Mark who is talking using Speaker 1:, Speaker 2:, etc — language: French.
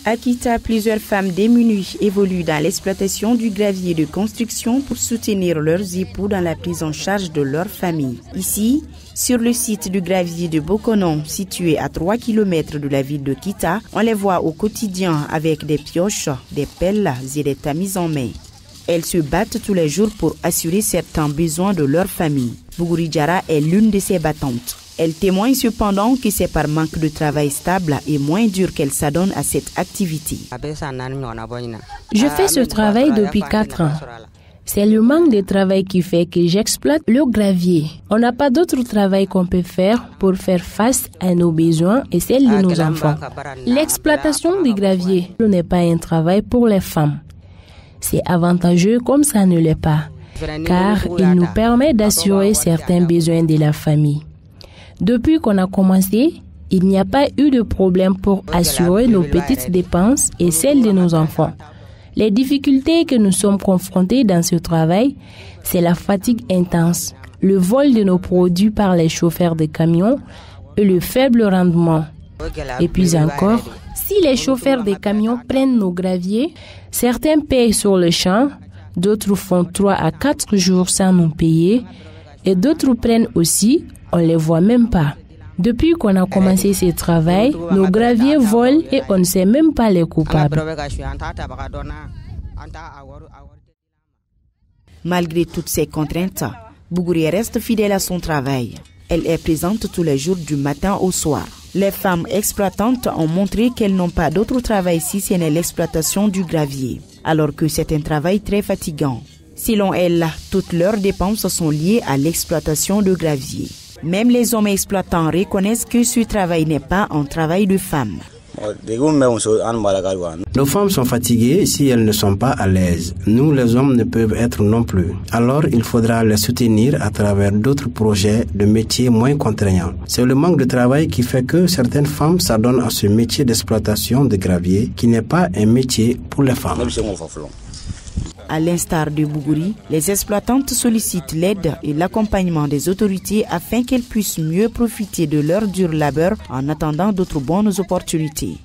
Speaker 1: À Kita, plusieurs femmes démunies évoluent dans l'exploitation du gravier de construction pour soutenir leurs époux dans la prise en charge de leur famille. Ici, sur le site du gravier de Bokonon, situé à 3 km de la ville de Kita, on les voit au quotidien avec des pioches, des pelles et des tamises en main. Elles se battent tous les jours pour assurer certains besoins de leur famille. Bougouri Diarra est l'une de ces battantes. Elle témoigne cependant que c'est par manque de travail stable et moins dur qu'elle s'adonne à cette activité.
Speaker 2: Je fais ce travail depuis 4 ans. C'est le manque de travail qui fait que j'exploite le gravier. On n'a pas d'autre travail qu'on peut faire pour faire face à nos besoins et celles de nos enfants. L'exploitation du gravier n'est pas un travail pour les femmes. C'est avantageux comme ça ne l'est pas, car il nous permet d'assurer certains besoins de la famille. Depuis qu'on a commencé, il n'y a pas eu de problème pour assurer nos petites dépenses et celles de nos enfants. Les difficultés que nous sommes confrontés dans ce travail, c'est la fatigue intense, le vol de nos produits par les chauffeurs de camions et le faible rendement. Et puis encore, si les chauffeurs de camions prennent nos graviers, certains payent sur le champ, d'autres font 3 à 4 jours sans nous payer et d'autres prennent aussi, on ne les voit même pas. Depuis qu'on a commencé ce travail, nos graviers volent et on ne sait même pas les coupables.
Speaker 1: Malgré toutes ces contraintes, Bougouri reste fidèle à son travail. Elle est présente tous les jours du matin au soir. Les femmes exploitantes ont montré qu'elles n'ont pas d'autre travail si ce n'est l'exploitation du gravier, alors que c'est un travail très fatigant. Selon elles, toutes leurs dépenses sont liées à l'exploitation de gravier. Même les hommes exploitants reconnaissent que ce travail n'est pas un travail de femmes.
Speaker 3: Nos femmes sont fatiguées si elles ne sont pas à l'aise. Nous, les hommes, ne peuvent être non plus. Alors, il faudra les soutenir à travers d'autres projets de métiers moins contraignants. C'est le manque de travail qui fait que certaines femmes s'adonnent à ce métier d'exploitation de gravier qui n'est pas un métier pour les femmes.
Speaker 1: À l'instar de Bougouri, les exploitantes sollicitent l'aide et l'accompagnement des autorités afin qu'elles puissent mieux profiter de leur dur labeur en attendant d'autres bonnes opportunités.